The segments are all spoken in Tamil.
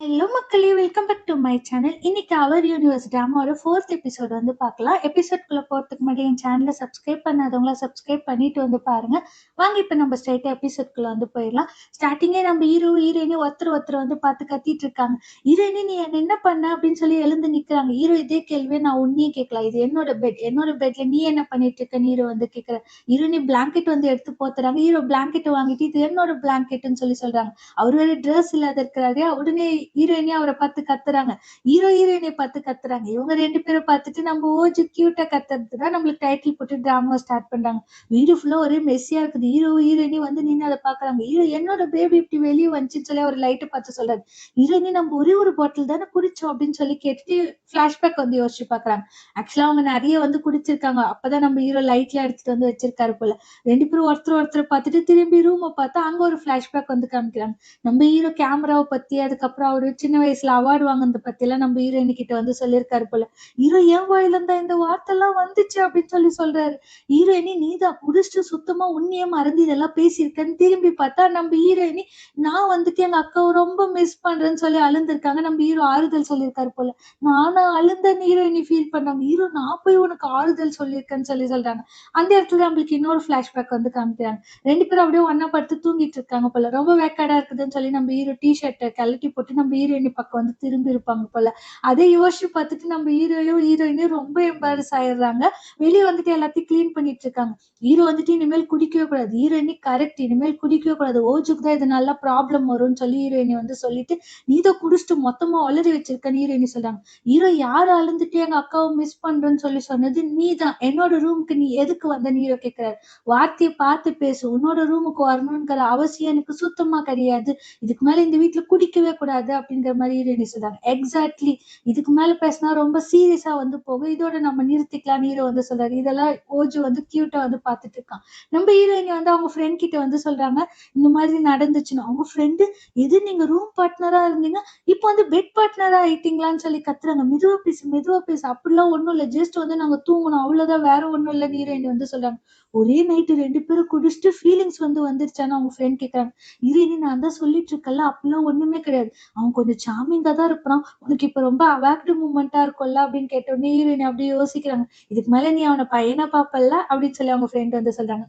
ஹலோ மக்களே! Welcome back to my channel. இன்னைக்கு அவர் யூனிவர்ஸ் ட்ராமாவோட 4த் எபிசோட் வந்து பார்க்கலாம். எபிசோட்குள்ள போறதுக்கு முன்னாடி என் சேனல சப்ஸ்கிரைப் பண்ணாதவங்கள சப்ஸ்கிரைப் பண்ணிட்டு வந்து பாருங்க. வாங்க இப்ப நம்ம ஸ்ட்ரெயிட்டா எபிசோட்குள்ள வந்து போயிரலாம். ஸ்டார்ட்டிங்கே நம்ம ஹீரோ, ஹீரோயினி ஒருத்தர் வந்து பார்த்து கத்திட்டு இருக்காங்க. "ஹீரோயினி நீ என்ன பண்ண?" அப்படின்னு சொல்லி எழுந்து நிக்கிறாங்க. ஹீரோ இதே கேள்விய நான் உன்னையும் கேட்கலாம். இது என்னோட பெட். என்னோட பெட்ல நீ என்ன பண்ணிட்டு இருக்கன்னு ஹீரோ வந்து கேட்கிறாரு. ஹீரோயினி பிளாங்கெட் வந்து எடுத்து போத்துறாங்க. ஹீரோ பிளாங்கெட்ட வாங்கிட்டு இது என்னோட பிளாங்கெட்ன்னு சொல்லி சொல்றாங்க. அவரு வேற ட்ரெஸ் இல்லாத இருக்கிறாரு. உடனே ஹீரோயினி அவர பார்த்து கத்துறாங்க. ஹீரோ ஹீரோயினிய பார்த்து கத்துறாங்க. இவங்க 2 பேரும் பார்த்துட்டு நம்ம ஓஜு கியூட்டா கத்துறது தான் நம்மளுக்கு டைட்டில் போட்டு டிராமா ஸ்டார்ட் பண்றாங்க. வீடு ஃபுல்லா ஒரே மெஸ்ஸியா இருக்குது. ஹீரோ ஹீரோயினி வந்து நின்னு அத பார்க்குறாங்க. ஹீரோ என்னோட பேபி இப்படி வெளிய வந்துச்சுன்னு சொல்லி அவரு லைட்ட பார்த்து சொல்றாரு. ஹீரோயினி நம்ம ஒரே ஒரு பாட்டில் தானே குடிச்சோம் அப்படின்னு சொல்லி கேட்டுட்டு ஃபிளாஷ்பேக் வந்து யோசிச்சு பார்க்குறாங்க. ஆக்சுவலா அவங்க நெறைய வந்து குடிச்சிருக்காங்க. அப்பதான் நம்ம ஹீரோ லைட்லாம் எடுத்துட்டு வந்து வச்சிருக்காரு போல. 2 பேரும் ஒருத்தர பார்த்துட்டு திரும்பி ரூம பார்த்தா அங்க ஒரு ஃபிளாஷ்பேக் வந்து காமிக்கிறாங்க. நம்ம ஹீரோ கேமராவ பத்தி, அதுக்கப்புறம் அவரு சின்ன வயசுல அவார்ட் வாங்குனத பத்திலாம் நம்ம ஹீரோயினி கிட்ட வந்து சொல்லியிருக்காரு போல. ஹீரோ என் வாயில இருந்தா இந்த வார்த்தைலாம் வந்துச்சு அப்படின்னு சொல்லி சொல்றாரு. ஹீரோயினி நீதான் குடிச்சிட்டு சுத்தமா உன்னையே மறந்து இதெல்லாம் பேசியிருக்கன்னு திரும்பி பார்த்தா நம்ம ஹீரோயினி நான் வந்துட்டு எங்க அக்காவ ரொம்ப மிஸ் பண்றேன்னு சொல்லி அழுந்திருக்காங்க. நம்ம ஹீரோ ஆறுதல் சொல்லியிருக்காரு போல. நானா அழுந்தேன்னு ஹீரோயினி ஃபீல் பண்றாங்க. ஹீரோ நான் போய் உனக்கு ஆறுதல் சொல்லியிருக்கேன்னு சொல்லி சொல்றாங்க. அந்த இடத்துல நம்மளுக்கு இன்னொரு ஃபிளாஷ்பேக் வந்து காமிக்கிறாங்க. 2 பேரும் அப்படியே ஒண்ணா படுத்து தூங்கிட்டு இருக்காங்க போல. ரொம்ப வேக்காடா இருக்குதுன்னு சொல்லி நம்ம ஹீரோ டீ ஷர்ட்ட கழட்டி போட்டு நம்ம ஹீரோயினி பக்கம் வந்து திரும்பி இருப்பாங்க போல. அதை யோசிச்சு பார்த்துட்டு நம்ம ஹீரோயும், ஹீரோயினியும் ரொம்ப எம்பாரஸ் ஆயிடுறாங்க. வெளிய வந்துட்டு எல்லாத்தையும் கிளீன் பண்ணிட்டு இருக்காங்க. ஹீரோ வந்துட்டு இனிமேல் குடிக்கவே கூடாது. ஹீரோயினி கரெக்ட் இனிமேல் குடிக்கவே கூடாது. ஓஜுக்கு தான் இதனால ப்ராப்ளம் வரும்ன்னு சொல்லி ஹீரோயினி வந்து சொல்லிட்டு, "நீ தான் குடிச்சிட்டு மொத்தமா ஒளறி வச்சிருக்கன்னு" ஹீரோயினி சொல்றாங்க. ஹீரோ யார் அழுந்துட்டு எங்க அக்காவ மிஸ் பண்றேன்னு சொல்லி சொன்னது நீதான். என்னோட ரூம்க்கு நீ எதுக்கு வந்தன்னு ஹீரோ கேட்கிறாரு. வார்த்தைய பார்த்து பேசு. உன்னோட ரூமுக்கு வரணும்ங்கிற அவசியம் எனக்கு சுத்தமா கிடையாது. இதுக்கு மேல இந்த வீட்ல குடிக்கவே கூடாது அப்படிங்கிற மாரி ஹீரோயினி சொல்றாங்க. எக்ஸாக்ட்லி. இதுக்கு மேல பேசினா ரொம்ப சீரியஸா வந்து போகும். இதோட நம்ம நிறுத்திக்கலாம்னு ஹீரோ வந்து சொல்றாரு. இதெல்லாம் ஓஜு வந்து கியூட்டா வந்து பார்த்துட்டு இருக்கான். நம்ம ஹீரோயினி வந்து அவங்க ஃப்ரெண்ட் கிட்ட வந்து சொல்றாங்க. இந்த மாதிரி நடந்துச்சுன்னு. அவங்க ஃப்ரெண்டு எது நீங்க ரூம் பார்ட்னரா இருந்தீங்க. இப்போ வந்து பெட் பார்ட்னரா ஆயிட்டீங்களான்னு சொல்லி கத்துறாங்க. மெதுவா பேசு, மெதுவா பேசு. அப்படிலாம் ஒண்ணும் இல்ல. ஜஸ்ட் வந்து நாங்க தூங்குனோம். அவ்வளவுதான் வேற ஒண்ணும் இல்லன்னு ஹீரோயினி வந்து சொல்றாங்க. ஒரே நைட்டு 2 பேரும் குடிச்சிட்டு ஃபீலிங்ஸ் வந்து வந்துருச்சான்னு அவங்க ஃப்ரெண்ட் கேட்கறாங்க. "இரு நான் தான் சொல்லிட்டு இருக்கேன்ல, அப்படிலாம் ஒண்ணுமே கிடையாது. அவன் கொஞ்சம் சார்மிங்கா தான் இருப்பான். உனக்கு இப்ப ரொம்ப அவாக்டு மூமெண்ட்டா இருக்கும்ல" அப்படின்னு கேட்ட உடனே ஹீரோயின் அப்படியே யோசிக்கிறாங்க. "இதுக்கு மேல நீ அவன பையனா பாப்பல்ல" அப்படின்னு சொல்லி அவங்க ஃப்ரெண்ட் வந்து சொல்றாங்க.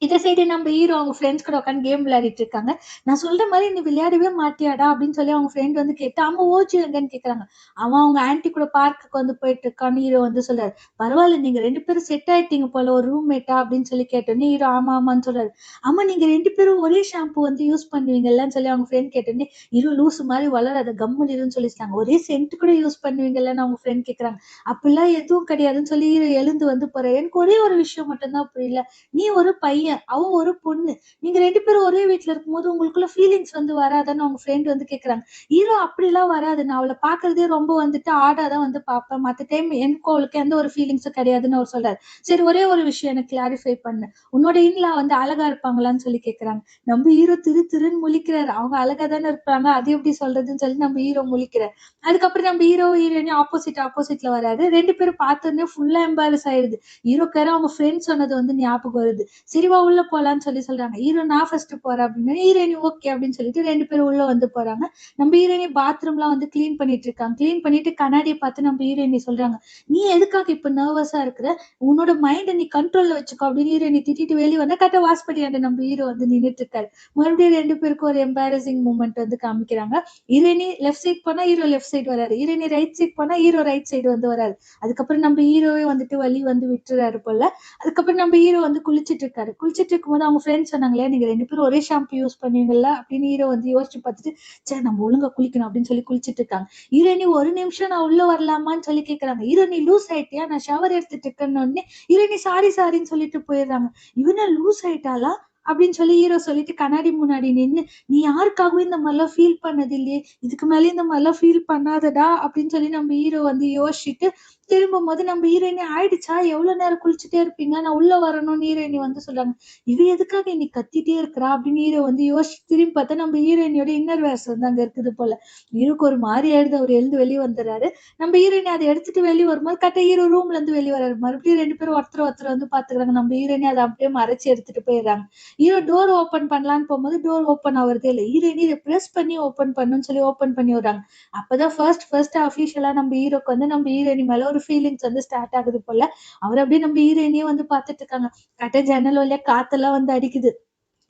இந்த சைடு நம்ம ஹீரோ அவங்க ஃப்ரெண்ட்ஸ் கூட உட்காந்து கேம் விளையாடிட்டு இருக்காங்க. "நான் சொல்ற மாரி நீ விளையாடவே மாட்டியாடா?" அப்படின்னு சொல்லி அவங்க ஃப்ரெண்ட் வந்து கேட்டா, "ஆமா ஓஜி எங்கன்னு?" கேட்கறாங்க. அவன் அவங்க ஆன்டி கூட பார்க்குக்கு வந்து போயிட்டு இருக்கான்னு ஹீரோ வந்து சொல்றாரு. "பரவால்ல நீங்க 2 பேரும் செட் ஆயிட்டீங்க போல ஒரு ரூம்மேட்டா?" அப்படின்னு சொல்லி கேட்டோனே ஹீரோ ஆமா, ஆமான்னு சொல்றாரு. "ஆமா நீங்க 2 பேரும் ஒரே ஷாம்பு வந்து யூஸ் பண்ணுவீங்கல்லன்னு" சொல்லி அவங்க ஃப்ரெண்ட் கேட்டோனே, "ஹீரோ லூசு மாரி வளராத கம்முனு இருன்னு" சொல்லி சொன்னாங்க. "ஒரே சென்ட் கூட யூஸ் பண்ணுவீங்கல்லன்னு" அவங்க ஃப்ரெண்ட் கேட்கறாங்க. "அப்படிலாம் எதுவும் கிடையாதுன்னு" சொல்லி ஹீரோ எழுந்து வந்து போறாரு. "எனக்கு ஒரே ஒரு விஷயம் மட்டும் தான் புரியல. நீ ஒரு பையன், அவ ஒரு பொண்ணு. நீங்க 2 பேரும் ஒரே வீட்ல இருக்கும்போது உங்களுக்குள்ள ஃபீலிங்ஸ் வந்து வராதான்னு அவங்க ஃப்ரெண்ட் வந்து கேட்கறாங்க. ஹீரோ அப்படிலாம் வராது. நான் அவள பார்க்கிறதே ரொம்ப வந்துட்டு ஆடா தான் வந்து பார்ப்பேன். மத்த டைம் எனக்கும் அவளுக்கும் எந்த ஒரு ஃபீலிங்ஸும் கிடையாதுன்னு அவர் சொல்றாரு. சரி ஒரே ஒரு விஷயம் எனக்கு கிளாரிஃபை பண்ணு. உன்னோட இன்லா வந்து அழகா இருப்பாங்களான்னு சொல்லி கேட்கறாங்க. நம்ம ஹீரோ திரு திருன்னு முழிக்கிறாரு. அவங்க அழகா தானே இருப்பாங்க. அது எப்படி சொல்றதுன்னு சொல்லி நம்ம ஹீரோ முழிக்கிறார். அதுக்கப்புறம் நம்ம ஹீரோ, ஹீரோயினி ஆப்போசிட்ல வராரு. 2 பேரும் பார்த்தோனே ஃபுல்லா எம்பாரஸ் ஆயிடுது. ஹீரோக்கு வேற அவங்க ஃப்ரெண்ட் சொன்னது வந்து ஞாபகம் வருது. சரி வா உள்ள போலான்னு சொல்லி சொல்றாங்க. ஹீரோ நான் ஃபர்ஸ்ட் போறேன் அப்படின்னு ஹீரோயினி ஓகே அப்படின்னு சொல்லிட்டு 2 பேரும் உள்ள வந்து போறாங்க. நம்ம ஹீரோயினி பாத்ரூம்லாம் வந்து கிளீன் பண்ணிட்டு இருக்காங்க. கிளீன் பண்ணிட்டு கண்ணாடிய பார்த்து நம்ம ஹீரோயினி சொல்றாங்க. "நீ எதுக்காக இப்ப நர்வஸா இருக்கிற? உன்னோட மைண்ட நீ கண்ட்ரோல்ல வச்சுக்கோ" அப்படின்னு ஹீரோயினி திட்டிட்டு வெளிய வந்தா கரெக்ட்டா வாசப்படியாண்ட நம்ம ஹீரோ வந்து நின்னுட்டு இருக்காரு. மறுபடியும் 2 பேருக்கும் ஒரு எம்பாரஸிங் மூமெண்ட் வந்து காமிக்கிறாங்க. ஹீரோயினி லெஃப்ட் சைட் போனா ஹீரோ லெஃப்ட் சைடு வராரு. ஹீரோயினி ரைட் சைட் போனா ஹீரோ ரைட் சைடு வந்து வராரு. அதுக்கப்புறம் நம்ம ஹீரோவே வந்துட்டு வழி வந்து விட்டுறாரு போல. அதுக்கப்புறம் நம்ம ஹீரோ வந்து குளிச்சிட்டு இருக்காரு. குளிச்சிட்டு இருக்கும்போது அவங்க ஃப்ரெண்ட்ஸ் சொன்னாங்க இல்லையா, "நீங்க 2 பேரும் ஒரே ஷாம்பு யூஸ் பண்ணுவீங்கல்ல?" அப்படின்னு ஹீரோ வந்து யோசிச்சு பார்த்துட்டு, ச்சே நம்ம ஒழுங்கா குளிக்கணும் அப்படின்னு சொல்லி குளிச்சிட்டு இருக்காங்க. ஹீரோயினி "ஒரு நிமிஷம் நான் உள்ள வரலாமான்னு?" சொல்லி கேட்கறாங்க. "ஹீரோ நீ லூஸ் ஆயிட்டியா? நான் ஷவர் எடுத்துட்டு இருக்கேன்ன உடனே" ஹீரோயினி சாரின்னு சொல்லிட்டு போயிடுறாங்க. "இவ என்ன லூஸ் ஆயிட்டாளா?" அப்படின்னு சொல்லி ஹீரோ சொல்லிட்டு கண்ணாடி முன்னாடி நின்னு, "நீ யாருக்காகவும் இந்த மாரிலாம் ஃபீல் பண்ணது இல்லையே. இதுக்கு மேலயும் இந்த மாரிலாம் ஃபீல் பண்ணாதடா" அப்படின்னு சொல்லி நம்ம ஹீரோ வந்து யோசிச்சுட்டு திரும்பும்போது நம்ம ஹீரோயினி "ஆயிடுச்சா? எவ்வளோ நேரம் குளிச்சுட்டே இருப்பீங்க? நான் உள்ள வரணும்னு" ஹீரோயினி வந்து சொல்றாங்க. "இவ எதுக்காக இன்னைக்கு கத்திட்டே இருக்கிறா?" அப்படின்னு ஹீரோ வந்து யோசிச்சு திரும்பி பார்த்தா நம்ம ஹீரோயினியோட இன்னர் வேர்ஸ் வந்து அங்க இருக்குது போல. ஹீரோக்கு ஒரு மாரி ஆயிடுது. அவரு எழுந்து வெளிய வந்துர்றாரு. நம்ம ஹீரோயினி அத எடுத்துட்டு வெளிய வரும்போது கரெக்ட்டா ஹீரோ ரூம்ல இருந்து வெளிய வராரு. மறுபடியும் 2 பேரும் ஒருத்தர் வந்து பார்த்துக்கிறாங்க. நம்ம ஹீரோயினி அத அப்படியே மறைச்சு எடுத்துட்டு போயிடுறாங்க. ஹீரோ டோர் ஓபன் பண்ணலான்னு போகும்போது டோர் ஓபன் ஆகுறதே இல்லை. ஹீரோயினி இதை பிரஸ் பண்ணி ஓபன் பண்ணுன்னு சொல்லி ஓபன் பண்ணி விடுறாங்க. அப்பதான் ஃபர்ஸ்ட் அபிஷியலா நம்ம ஹீரோக்கு வந்து நம்ம ஹீரோயினி மேல ஒரு ஃபீலிங்ஸ் வந்து ஸ்டார்ட் ஆகுது போல. அவர் அப்படியே நம்ம ஹீரோயினியே வந்து பாத்துட்டு இருக்காங்க. கரெக்டா ஜன்னல் வழியா காத்தெல்லாம் வந்து அடிக்குது.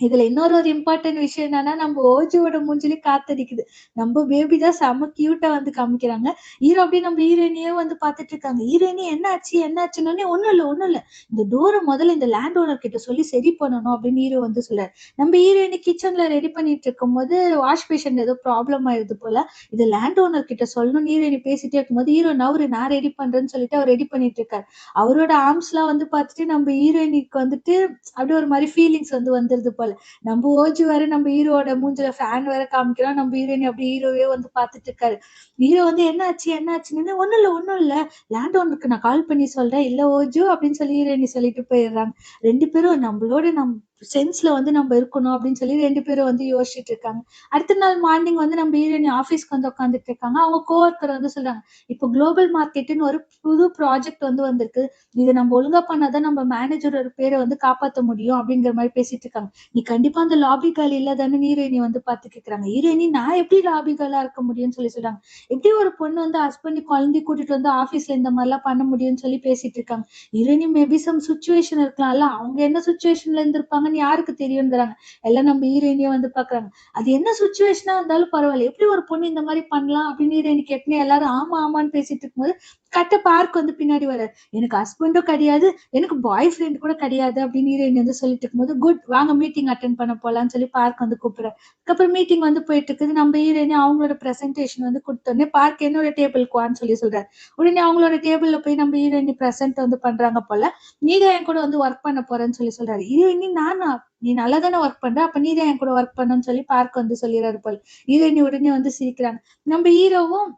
இதுல இன்னொரு இம்பார்ட்டன்ட் விஷயம் என்னன்னா, நம்ம ஓஜியோட மூஞ்சிலயும் காத்தடிக்குது. நம்ம பேபி தான் செம்ம கியூட்டா வந்து காமிக்கிறாங்க. ஹீரோ அப்படியே நம்ம ஹீரோயினியே வந்து பாத்துட்டு இருக்காங்க. ஹீரோயினி என்ன ஆச்சு என்ன ஆச்சுன்னோனே, ஒண்ணும் இல்ல. இந்த டோர முதல்ல இந்த லேண்ட் ஓனர் கிட்ட சொல்லி சரி பண்ணணும் அப்படின்னு ஹீரோ வந்து சொல்றாரு. நம்ம ஹீரோயினி கிச்சன்ல ரெடி பண்ணிட்டு இருக்கும்போது வாஷ் பேஷன்ல ஏதோ ப்ராப்ளம் ஆயிருது போல. இது லேண்ட் ஓனர் கிட்ட சொல்லணும்னு ஹீரோயினி பேசிட்டே இருக்கும்போது, ஹீரோ நவரு நான் ரெடி பண்றேன்னு சொல்லிட்டு அவர் ரெடி பண்ணிட்டு இருக்காரு. அவரோட ஆர்ம்ஸ்லாம் வந்து பாத்துட்டு நம்ம ஹீரோயினிக்கு வந்துட்டு அப்படியே ஒரு மாதிரி ஃபீலிங்ஸ் வந்து வந்துருது போல. நம்ம ஓஜி வேற நம்ம ஹீரோட மூஞ்சில ஃபேன் வேற காமிக்கிறோம். நம்ம ஹீரோயின் அப்படியே ஹீரோவே வந்து பாத்துட்டு இருக்காரு. ஹீரோ வந்து என்ன ஆச்சுன்னு, ஒண்ணும் இல்ல. லேண்ட் ஓனருக்கு நான் கால் பண்ணி சொல்றேன். இல்ல ஓஜு அப்படின்னு சொல்லி ஹீரோயினி சொல்லிட்டு போயிடுறாங்க. 2 பேரும் நம் சென்ஸ்ல வந்து நம்ம இருக்கணும் அப்படின்னு சொல்லி 2 பேரும் வந்து யோசிச்சுட்டு இருக்காங்க. அடுத்த நாள் மார்னிங் வந்து நம்ம ஹீரோயினி ஆபீஸ்க்கு வந்து உட்காந்துட்டு இருக்காங்க. அவங்க கோவொர்க்கர் வந்து சொல்றாங்க, இப்போ குளோபல் மார்க்கெட்னு ஒரு புது ப்ராஜெக்ட் வந்து வந்திருக்கு. இதை நம்ம ஒழுங்கா பண்ணாதான் நம்ம மேனேஜரோட பேரை வந்து காப்பாத்த முடியும் அப்படிங்கிற மாதிரி பேசிட்டு இருக்காங்க. நீ கண்டிப்பா அந்த லாபி கேர்ள் இல்லதானே ஹீரோயினி வந்து பாத்து கேக்குறாங்க. ஹீரோயினி நான் எப்படி லாபி கேர்ளா இருக்க முடியும்னு சொல்லி சொல்றாங்க. எப்படி ஒரு பொண்ணு வந்து ஹஸ்பண்ட் குழந்தை கூட்டிட்டு வந்து ஆபீஸ்ல இந்த மாதிரி எல்லாம் பண்ண முடியும்னு சொல்லி பேசிட்டு இருக்காங்க. ஹீரோயினி மேபி சம் சுச்சுவேஷன் இருக்கலாம்ல, அவங்க என்ன சுச்சுவேஷன்ல இருந்திருப்பாங்கன்னு யாருக்கு தெரியும்ங்கிறாங்க. எல்லாம் நம்ம ஹீரோயினியே வந்து பாக்குறாங்க. அது என்ன சுச்சுவேஷனா இருந்தாலும் பரவாயில்ல, எப்படி ஒரு பொண்ணு இந்த மாதிரி பண்ணலாம் அப்படின்னு ஹீரோயினி கேட்டுன்னு எல்லாரும் ஆமா ஆமான்னு பேசிட்டு இருக்கும்போது கரெக்டா பார்க் வந்து பின்னாடி வர, எனக்கு ஹஸ்பண்டும் கிடையாது, எனக்கு பாய் ஃப்ரெண்ட் கூட கிடையாது அப்படின்னு ஹீரோயின் வந்து சொல்லிட்டு இருக்கும்போது, குட் வாங்க மீட்டிங் அட்டென்ட் பண்ண போலாம்னு சொல்லி பார்க் வந்து கூப்பிடுறாரு. அதுக்கப்புறம் மீட்டிங் வந்து போயிட்டு இருக்குது. நம்ம ஹீரோயின் அவங்களோட பிரசன்டேஷன் வந்து கொடுத்தோடனே பார்க் என்னோட டேபிளுக்கு வான்னு சொல்லி சொல்றாரு. உடனே அவங்களோட டேபிள்ல போய் நம்ம ஹீரோயின் பிரசன்ட் வந்து பண்றாங்க போல. நீ தான் என் கூட வந்து ஒர்க் பண்ண போறேன்னு சொல்லி சொல்றாரு. ஹீரோயின் நானா, நீ நல்லா தானே ஒர்க் பண்ற, அப்ப நீ தான் என் கூட ஒர்க் பண்ணணும்னு சொல்லி பார்க் வந்து சொல்லிடுறாரு போல. ஹீரோயின் உடனே வந்து சிரிக்கிறாங்க. நம்ம ஹீரோவும்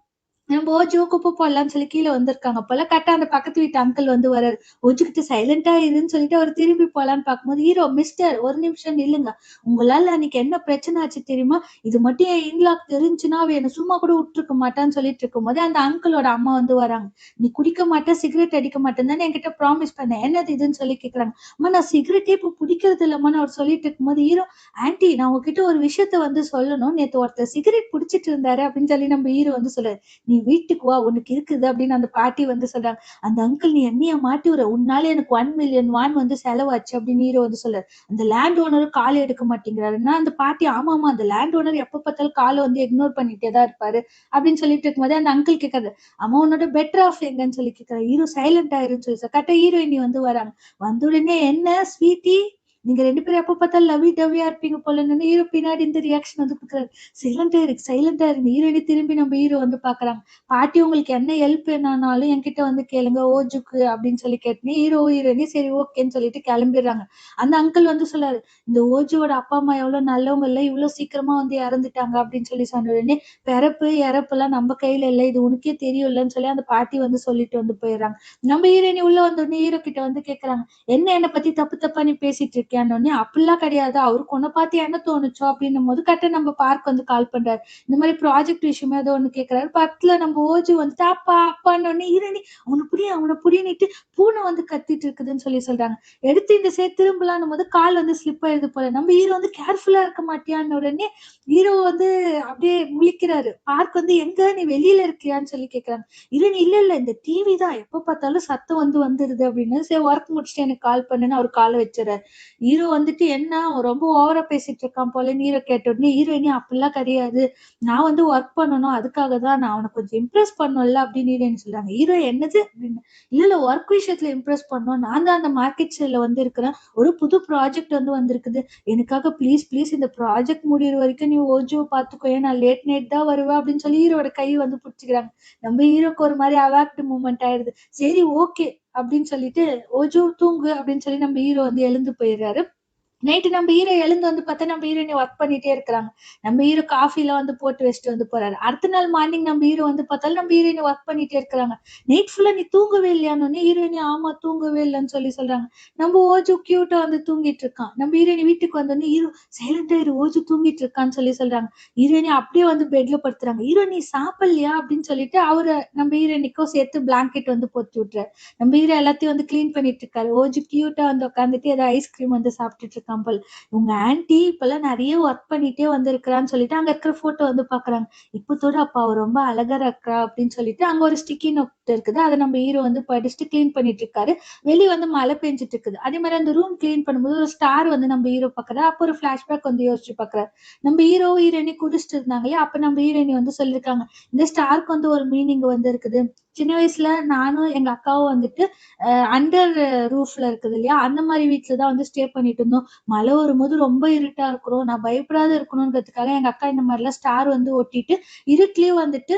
நம்ம ஓஜோ குப்பை போடலாம்னு சொல்லி கீழே வந்திருக்காங்க போல. கரெக்டா அந்த பக்கத்து வீட்டு அங்கிள் வந்து வராரு. ஓஜுகிட்ட சைலண்டா இருன்னு சொல்லிட்டு அவர் திரும்பி போலான்னு பார்க்கும்போது, ஹீரோ மிஸ்டர் ஒரு நிமிஷம் நில்லுங்க. உங்களால அன்னைக்கு என்ன பிரச்சனை ஆச்சு தெரியுமா? இது மட்டும் என் இன்லாக் தெரிஞ்சுன்னா அவ என்ன சும்மா கூட விட்டுருக்க மாட்டான்னு சொல்லிட்டு இருக்கும்போது அந்த அங்கிளோட அம்மா வந்து வராங்க. நீ குடிக்க மாட்டேன் சிகரெட் அடிக்க மாட்டேன்னு தானே என்கிட்ட ப்ராமிஸ் பண்ணேன், என்னது இதுன்னு சொல்லி கேக்குறாங்க. அம்மா நான் சிகரெட்டே இப்ப பிடிக்கிறது இல்லம்மான்னு அவர் சொல்லிட்டு இருக்கும்போது ஹீரோ, ஆன்ட்டி நான் உங்ககிட்ட ஒரு விஷயத்த வந்து சொல்லணும், நேத்து ஒருத்தர் சிகரெட் பிடிச்சிட்டு இருந்தாரு அப்படின்னு சொல்லி நம்ம ஹீரோ வந்து சொல்றாரு. நீ வீட்டுக்கு வா உனக்கு இருக்குது அப்படின்னு அந்த பாட்டி வந்து சொல்றாங்க. அந்த அங்கிள் நீ என்னைய மாட்டி விடுற, உன்னால எனக்கு 1 மில்லியன் வான் வந்து செலவாச்சு அப்படின்னு ஹீரோ வந்து சொல்றாரு. அந்த லேண்ட் ஓனரும் காலை எடுக்க மாட்டேங்கிறாருன்னா அந்த பாட்டி ஆமாமா அந்த லேண்ட் ஓனர் எப்ப பார்த்தாலும் காலை வந்து இக்னோர் பண்ணிட்டே தான் இருப்பாரு அப்படின்னு சொல்லிட்டு இருக்கும்போது அந்த அங்கிள் கேட்காரு, அம்மா உன்னோட பெட்டர் ஆஃப் எங்கன்னு சொல்லி கேட்கிறாரு. ஹீரோ சைலண்ட் ஆயிருன்னு சொல்லி கரெக்டா ஹீரோயினி வந்து வராங்க. வந்த உடனே என்ன ஸ்வீட்டி, நீங்க 2 பேரும் எப்ப பார்த்தாலும் லவ்வி டவ்வியா இருப்பீங்க போலன்னு ஹீரோ பின்னாடி இந்த ரியாக்ஷன் வந்து கொடுக்குறாரு. சைலண்டா இருக்கு ஹீரோயினி திரும்பி நம்ம ஹீரோ வந்து பாக்குறாங்க. பாட்டி உங்களுக்கு என்ன ஹெல்ப் வேணாலும் என்கிட்ட வந்து கேளுங்க ஓஜுக்கு அப்படின்னு சொல்லி கேட்டு ஹீரோ ஹீரோயினி சரி ஓகேன்னு சொல்லிட்டு கிளம்பிடுறாங்க. அந்த அங்கிள் வந்து சொல்றாரு, இந்த ஓஜுவோட அப்பா அம்மா எவ்வளவு நல்லவங்க இல்ல, இவ்வளவு சீக்கிரமா வந்து இறந்துட்டாங்க அப்படின்னு சொல்லி சொன்ன உடனே பிறப்பு இறப்பு எல்லாம் நம்ம கையில இல்ல, இது உனக்கே தெரியும் இல்லன்னு சொல்லி அந்த பாட்டி வந்து சொல்லிட்டு வந்து போயிடுறாங்க. நம்ம ஹீரோயினி உள்ள வந்த உடனே ஹீரோ கிட்ட வந்து கேக்குறாங்க, என்ன பத்தி தப்பு தப்பா நீ பேசிட்டு இருக்கியான்னு. அப்படிலாம் கிடையாது, அவருக்கு உன்னை பார்த்து என்ன தோணுச்சோ அப்படின்னும் போது கரெக்டா நம்ம பார்க் வந்து கால் பண்றாரு. இந்த மாதிரி ப்ராஜெக்ட் விஷயமா ஏதோ ஒண்ணு கேக்குறாரு. பக்கத்துல நம்ம ஓஜி வந்துட்டு அப்பா அப்பான்னு உடனே ஹீரோனி அவனை புடினிட்டு பூனை வந்து கத்திட்டு இருக்குதுன்னு சொல்லி சொல்றாங்க. எடுத்து இந்த சைடு திரும்பலான்னும் போது கால் வந்து ஸ்லிப் ஆயிருது போல. நம்ம ஹீரோ வந்து கேர்ஃபுல்லா இருக்க மாட்டியான்னு உடனே ஹீரோ வந்து அப்படியே முழிக்கிறாரு. பார்க் வந்து எங்க நீ வெளியில இருக்கியான்னு சொல்லி கேக்குறாங்க. ஹீரோனி இல்ல இந்த டிவி தான் எப்ப பார்த்தாலும் சத்தம் வந்து வந்துருது அப்படின்னு. சரி ஒர்க் முடிச்சுட்டு எனக்கு கால் பண்ணுன்னு அவர் காலை வச்சுறாரு. ஹீரோ வந்துட்டு என்ன அவன் ரொம்ப ஓவரா பேசிட்டு இருக்கான் போலன்னு ஹீரோ கேட்ட உடனே ஹீரோயினி அப்படிலாம் கிடையாது, நான் வந்து ஒர்க் பண்ணணும் அதுக்காக தான், நான் அவனை கொஞ்சம் இம்ப்ரெஸ் பண்ணணும்ல அப்படின்னு ஹீரோயின் சொல்றாங்க. ஹீரோ என்னது அப்படின்னு, இல்ல ஒர்க் விஷயத்துல இம்ப்ரெஸ் பண்ணணும், நான் தான் அந்த மார்க்கெட் சைட்ல வந்து இருக்கிறேன், ஒரு புது ப்ராஜெக்ட் வந்து வந்திருக்குது, எனக்காக ப்ளீஸ் இந்த ப்ராஜெக்ட் முடியிற வரைக்கும் நீ ஓஜோ பாத்துக்கோ, நான் லேட் நைட் தான் வருவேன் அப்படின்னு சொல்லி ஹீரோட கை வந்து பிடிச்சிக்கிறாங்க. நம்ம ஹீரோக்கு ஒரு மாதிரி அவாக்ட் மூமெண்ட் ஆயிடுது. சரி ஓகே அப்படின்னு சொல்லிட்டு ஓஜோ தூங்கு அப்படின்னு சொல்லி நம்ம ஹீரோ வந்து எழுந்து போயிடுறாரு. நைட்டு நம்ம ஹீரோ எழுந்து வந்து பார்த்தா நம்ம ஹீரோயினி ஒர்க் பண்ணிட்டே இருக்கிறாங்க. நம்ம ஹீரோ காஃபிலாம் வந்து போட்டு வச்சுட்டு வந்து போறாரு. அடுத்த நாள் மார்னிங் நம்ம ஹீரோ வந்து பார்த்தாலும் நம்ம ஹீரோயினி ஒர்க் பண்ணிட்டே இருக்கிறாங்க. நைட் ஃபுல்லா நீ தூங்கவே இல்லையான்னு ஹீரோயினி ஆமா தூங்கவே இல்லைன்னு சொல்லி சொல்றாங்க. நம்ம ஓஜு கியூட்டா வந்து தூங்கிட்டு இருக்கான். நம்ம ஹீரோயினி வீட்டுக்கு வந்தோடனே ஹீரோ சைலண்டா இரு ஓஜு தூங்கிட்டு இருக்கான்னு சொல்லி சொல்றாங்க. ஹீரோயினி அப்படியே வந்து பெட்ல படுத்துறாங்க. ஹீரோ நீ சாப்பிடலையா அப்படின்னு சொல்லிட்டு அவரை நம்ம ஹீரோயினிக்கும் சேர்த்து பிளாங்கெட் வந்து போட்டு விட்டுறாரு. நம்ம ஹீரோ எல்லாத்தையும் வந்து கிளீன் பண்ணிட்டு இருக்காரு. ஓஜு கியூட்டா வந்து உட்காந்துட்டு ஏதோ ஐஸ்கிரீம் வந்து சாப்பிட்டுட்டு இருக்காங்க. இருக்கான் போல. உங்க ஆன்டி இப்பெல்லாம் நிறைய ஒர்க் பண்ணிட்டே வந்திருக்கிறான்னு சொல்லிட்டு அங்க இருக்கிற போட்டோ வந்து பாக்குறாங்க. இப்பத்தோட அப்பா அவ ரொம்ப அழகா இருக்கா அப்படின்னு சொல்லிட்டு அங்க ஒரு ஸ்டிக்கி நோட் இருக்குது. அதை நம்ம ஹீரோ வந்து படிச்சுட்டு கிளீன் பண்ணிட்டு இருக்காரு. வெளிய வந்து மழை பெஞ்சுட்டு இருக்குது. அதே மாதிரி அந்த ரூம் கிளீன் பண்ணும்போது ஒரு ஸ்டார் வந்து நம்ம ஹீரோ பாக்குறாரு. அப்போ ஒரு பிளாஷ்பேக் வந்து யோசிச்சு பாக்குறாரு. நம்ம ஹீரோ ஹீரோயினி குடிச்சிட்டு இருந்தாங்க இல்லையா, அப்ப நம்ம ஹீரோயினி வந்து சொல்லியிருக்காங்க, இந்த ஸ்டாருக்கு வந்து ஒரு மீனிங் வந்து இருக்குது. சின்ன வயசுல நானும் எங்க அக்காவும் வந்துட்டு அண்டர் ரூஃப்ல இருக்குது இல்லையா, அந்த மாதிரி வீட்டுலதான் வந்து ஸ்டே பண்ணிட்டு இருந்தோம். மழை வரும்போது ரொம்ப இருட்டா இருக்கிறோம், நான் பயப்படாத இருக்கணும்ன்றதுக்காக எங்க அக்கா இந்த மாதிரி எல்லாம் ஸ்டார் வந்து ஒட்டிட்டு இருட்டுலயும் வந்துட்டு